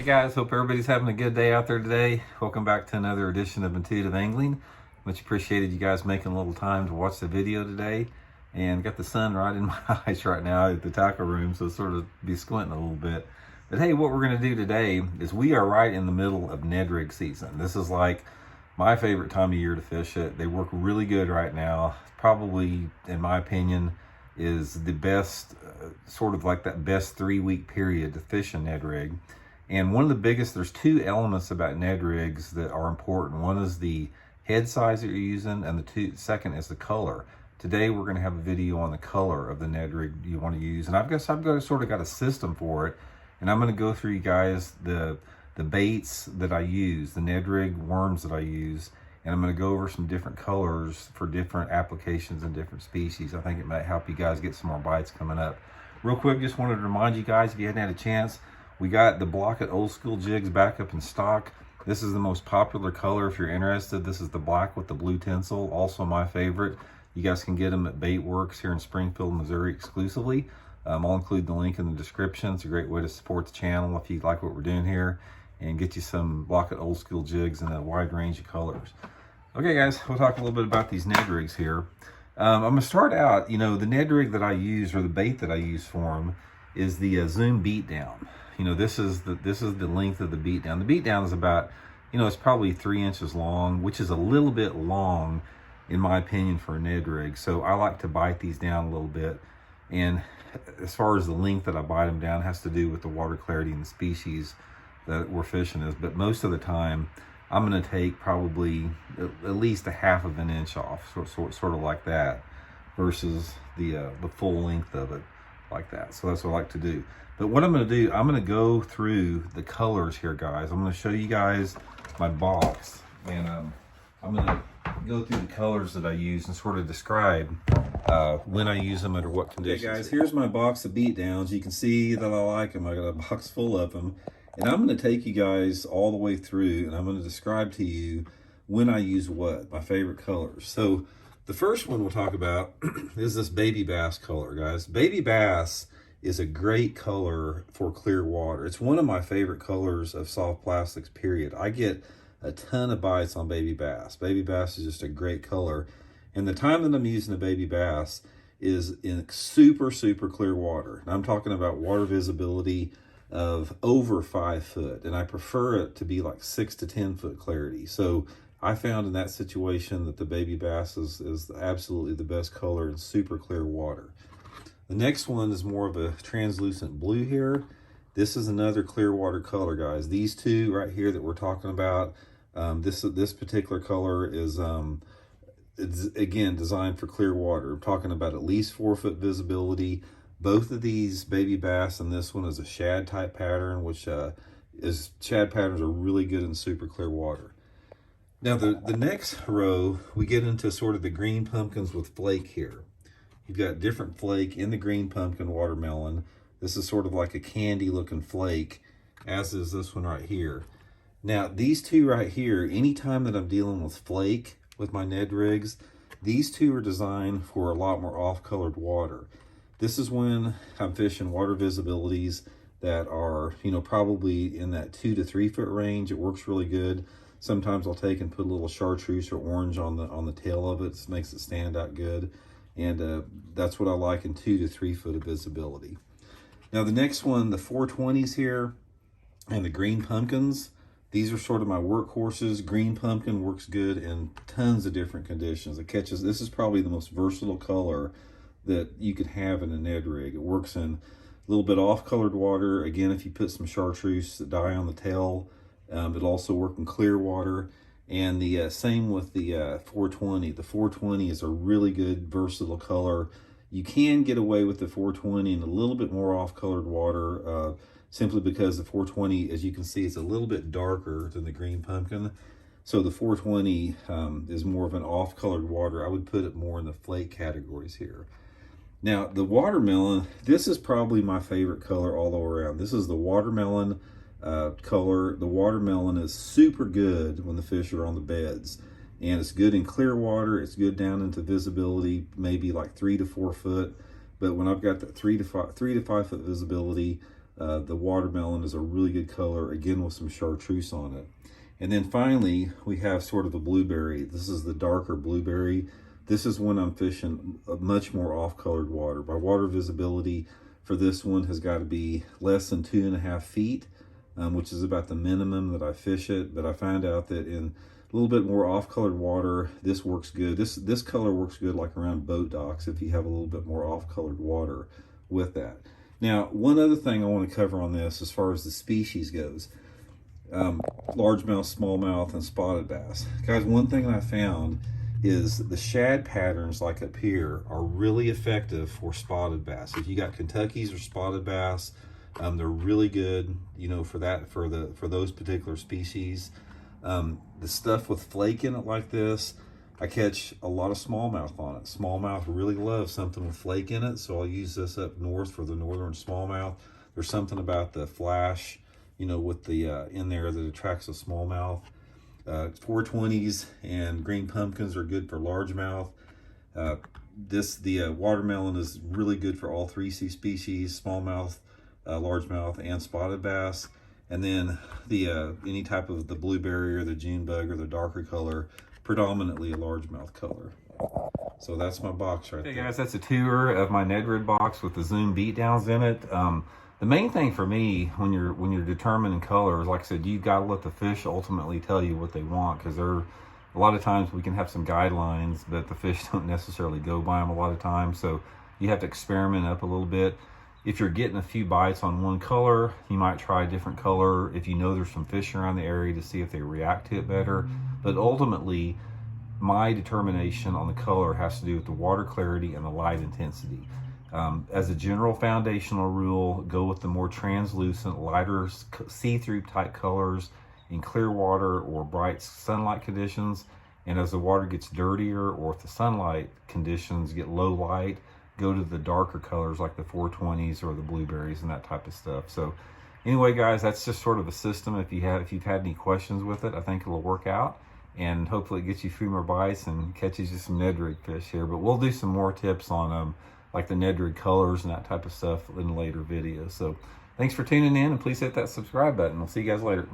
Hey guys, hope everybody's having a good day out there today. Welcome back to another edition of Intuitive Angling. Much appreciated you guys making a little time to watch the video today. And got the sun right in my eyes right now at the tackle room, so sort of be squinting a little bit. But hey, what we're gonna do today is we are right in the middle of Ned rig season. This is like my favorite time of year to fish it. They work really good right now. Probably, in my opinion, is the best, sort of like that best 3-week period to fish a Ned rig. And one of the biggest, there's two elements about Ned rigs that are important. One is the head size that you're using, and the second is the color. Today we're going to have a video on the color of the Ned rig you want to use, and I've sort of got a system for it, and I'm going to go through you guys the baits that I use, the Ned rig worms that I use, and I'm going to go over some different colors for different applications and different species. I think it might help you guys get some more bites coming up. Real quick, just wanted to remind you guys, if you hadn't had a chance, we got the block at Old School Jigs back up in stock. This is the most popular color if you're interested. This is the black with the blue tinsel, also my favorite. You guys can get them at Bait Works here in Springfield, Missouri exclusively. I'll include the link in the description. It's a great way to support the channel if you like what we're doing here and get you some block at Old School Jigs in a wide range of colors. Okay guys, we'll talk a little bit about these Ned rigs here. I'm gonna start out, the Ned rig that I use, or the bait that I use for them, is the Zoom Beatdown. This is the length of the Beatdown. The Beatdown is about, it's probably 3 inches long, which is a little bit long in my opinion for a Ned rig. So I like to bite these down a little bit. And as far as the length that I bite them down, has to do with the water clarity and the species that we're fishing is. But most of the time, I'm going to take probably at least a half of an inch off, sort of like that, versus the full length of it like that. So that's what I like to do. But what I'm going to do, I'm going to go through the colors here, guys. I'm going to show you guys my box, and I'm going to go through the colors that I use and sort of describe when I use them under what conditions. Okay, guys, here's my box of Beatdowns. You can see that I like them. I got a box full of them, and I'm going to take you guys all the way through, and I'm going to describe to you when I use what, my favorite colors. So the first one we'll talk about is this baby bass color, guys. Baby bass is a great color for clear water. It's one of my favorite colors of soft plastics, period. I get a ton of bites on baby bass. Baby bass is just a great color. And the time that I'm using a baby bass is in super, super clear water. And I'm talking about water visibility of over 5 foot. And I prefer it to be like 6 to 10 foot clarity. So I found in that situation that the baby bass is absolutely the best color in super clear water. The next one is more of a translucent blue here. This is another clear water color, guys. These two right here that we're talking about, this particular color is, it's again designed for clear water. I'm talking about at least 4 foot visibility. Both of these baby bass and this one is a shad type pattern, which shad patterns are really good in super clear water. Now the next row, we get into sort of the green pumpkins with flake here. You've got different flake in the green pumpkin watermelon. This is sort of like a candy looking flake, as is this one right here. Now these two right here, anytime that I'm dealing with flake with my Ned rigs, these two are designed for a lot more off-colored water. This is when I'm fishing water visibilities that are, probably in that 2 to 3 foot range. It works really good. Sometimes I'll take and put a little chartreuse or orange on the tail of it. It makes it stand out good. And that's what I like in 2 to 3 foot of visibility. Now the next one, the 420s here and the green pumpkins, these are sort of my workhorses. Green pumpkin works good in tons of different conditions. This is probably the most versatile color that you could have in a Ned rig. It works in a little bit off-colored water. Again, if you put some chartreuse dye on the tail, it'll also work in clear water. And the same with the 420. The 420 is a really good versatile color. You can get away with the 420 in a little bit more off-colored water, simply because the 420, as you can see, is a little bit darker than the green pumpkin. So the 420 is more of an off-colored water. I would put it more in the flake categories here. Now the watermelon, this is probably my favorite color all the way around. This is the watermelon color. The watermelon is super good when the fish are on the beds, and it's good in clear water. It's good down into visibility, maybe like 3 to 4 foot. But when I've got that 3 to 5 foot visibility, The watermelon is a really good color, again with some chartreuse on it. And then finally, we have sort of the blueberry. This is the darker blueberry. This is when I'm fishing a much more off-colored water. My water visibility for this one has got to be less than 2.5 feet, which is about the minimum that I fish it. But I found out that in a little bit more off-colored water, this works good. This color works good like around boat docks if you have a little bit more off-colored water with that. Now, one other thing I want to cover on this as far as the species goes, largemouth, smallmouth, and spotted bass. Guys, one thing I found is the shad patterns like up here are really effective for spotted bass. If you got Kentuckies or spotted bass, they're really good, you know, for those particular species. The stuff with flake in it like this, I catch a lot of smallmouth on it. Smallmouth really loves something with flake in it, so I'll use this up north for the northern smallmouth. There's something about the flash, you know, with the in there that attracts a smallmouth. 420s and green pumpkins are good for largemouth. The watermelon is really good for all 3 species, smallmouth, largemouth, and spotted bass. And then the any type of the blueberry or the June bug or the darker color, predominantly a largemouth color. So that's my box right there. Hey guys, that's a tour of my Ned Red box with the Zoom Beatdowns in it. The main thing for me when you're determining colors, like I said, you've got to let the fish ultimately tell you what they want, because a lot of times we can have some guidelines, but the fish don't necessarily go by them a lot of times. So you have to experiment up a little bit. If you're getting a few bites on one color, you might try a different color if you know there's some fish around the area to see if they react to it better. But ultimately, my determination on the color has to do with the water clarity and the light intensity. As a general foundational rule, go with the more translucent, lighter, see-through type colors in clear water or bright sunlight conditions. And as the water gets dirtier or if the sunlight conditions get low light, go to the darker colors like the 420s or the blueberries and that type of stuff. So anyway, guys, that's just sort of a system. If you've had any questions with it, I think it'll work out. And hopefully it gets you a few more bites and catches you some Ned Rig fish here. But we'll do some more tips on like the Ned Rig colors and that type of stuff in later videos. So thanks for tuning in, and please hit that subscribe button. We'll see you guys later.